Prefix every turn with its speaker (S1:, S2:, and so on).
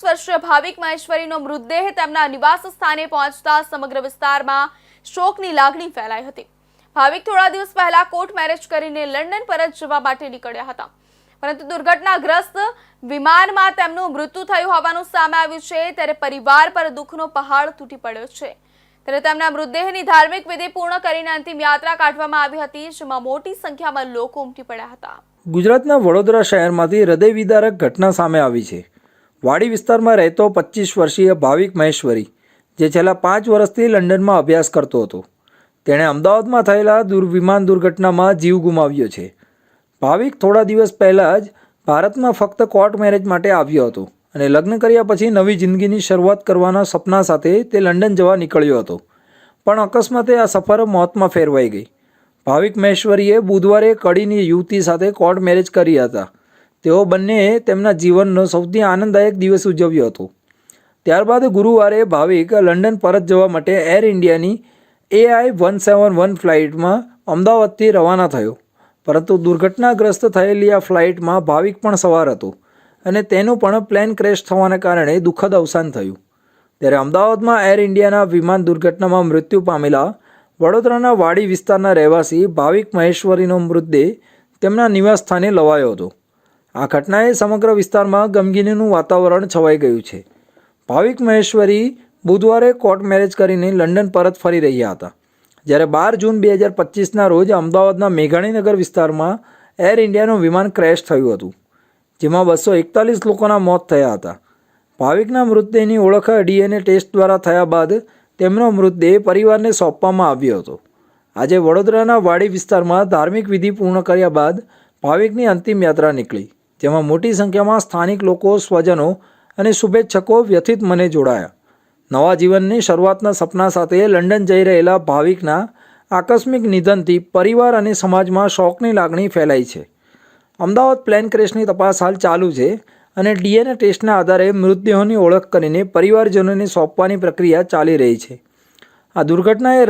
S1: વર્ષીય ભાવિક મહેશ્વરીનો મૃતદેહ તેમના નિવાસ સ્થાને પહોંચતા સમગ્ર વિસ્તારમાં શોકની લાગણી ફેલાઈ હતી। ભાવિક થોડા દિવસ પહેલા કોર્ટ મેરેજ કરીને લંડન પરત જવા માટે નીકળ્યા હતા, પરંતુ દુર્ઘટનાગ્રસ્ત વિમાનમાં તેમનું મૃત્યુ થયું હોવાનું સામે આવ્યું છે। ત્યારે પરિવાર પર દુઃખનો પહાડ તૂટી પડ્યો છે। ત્યારે તેમના મૃતદેહની ધાર્મિક વિધિ પૂર્ણ કરીને અંતિમ યાત્રા કાઢવામાં આવી હતી, જેમાં મોટી સંખ્યામાં લોકો ઉમટી પડ્યા હતા।
S2: ગુજરાતના વડોદરા શહેરમાંથી હૃદયવિદારક ઘટના સામે આવી છે। વાડી વિસ્તારમાં રહેતો 25 વર્ષીય ભાવિક મહેશ્વરી, જે છેલ્લા 5 વર્ષથી લંડનમાં અભ્યાસ કરતો હતો, તેણે અમદાવાદમાં થયેલા વિમાન દુર્ઘટનામાં જીવ ગુમાવ્યો છે। ભાવિક થોડા દિવસ પહેલાં જ ભારતમાં ફક્ત કોર્ટ મેરેજ માટે આવ્યો હતો અને લગ્ન કર્યા પછી નવી જિંદગીની શરૂઆત કરવાના સપના સાથે તે લંડન જવા નીકળ્યો હતો, પણ અકસ્માતે આ સફર મોતમાં ફેરવાઈ ગઈ। ભાવિક મહેશ્વરીએ બુધવારે કડીની યુવતી સાથે કોર્ટ મેરેજ કર્યા હતા। તેઓ બંનેએ તેમના જીવનનો સૌથી આનંદદાયક દિવસ ઉજવ્યો હતો। ત્યારબાદ ગુરુવારે ભાવિક લંડન પરત જવા માટે એર ઇન્ડિયાની AI-171 ફ્લાઇટમાં અમદાવાદથી રવાના થયો, પરંતુ દુર્ઘટનાગ્રસ્ત થયેલી આ ફ્લાઇટમાં ભાવિક પણ સવાર હતો અને તેનું પણ પ્લેન ક્રેશ થવાને કારણે દુઃખદ અવસાન થયું। ત્યારે અમદાવાદમાં એર ઇન્ડિયાના વિમાન દુર્ઘટનામાં મૃત્યુ પામેલા વડોદરાના વાડી વિસ્તારના રહેવાસી ભાવિક મહેશ્વરીનો મૃતદેહ તેમના નિવાસસ્થાને લવાયો હતો। આ ઘટનાએ સમગ્ર વિસ્તારમાં ગમગીનીનું વાતાવરણ છવાઈ ગયું છે। ભાવિક મહેશ્વરી બુધવારે કોર્ટ મેરેજ કરીને લંડન પરત ફરી રહ્યા હતા, જ્યારે 12 જૂન 2025ના રોજ અમદાવાદના મેઘાણીનગર વિસ્તારમાં એર ઇન્ડિયાનું વિમાન ક્રેશ થયું હતું, જેમાં 241 લોકોના મોત થયા હતા। ભાવિકના મૃતદેહની ઓળખ DNA ટેસ્ટ દ્વારા થયા બાદ તેમનો મૃતદેહ પરિવારને સોંપવામાં આવ્યો હતો। આજે વડોદરાના વાડી વિસ્તારમાં ધાર્મિક વિધિ પૂર્ણ કર્યા બાદ ભાવિકની અંતિમ યાત્રા નીકળી, જેમાં મોટી સંખ્યામાં સ્થાનિક લોકો, સ્વજનો અને શુભેચ્છકો વ્યથિત મને જોડાયા। નવા જીવનની શરૂઆતના સપના સાથે લંડન જઈ રહેલા ભાવિકના આકસ્મિક નિધનથી પરિવાર અને સમાજમાં શોકની લાગણી ફેલાઈ છે। અમદાવાદ પ્લેન ક્રેશની તપાસ હાલ ચાલુ છે અને DNA ટેસ્ટના આધારે મૃતદેહોની ઓળખ કરીને પરિવારજનોને સોંપવાની પ્રક્રિયા ચાલી રહી છે। આ દુર્ઘટનાએ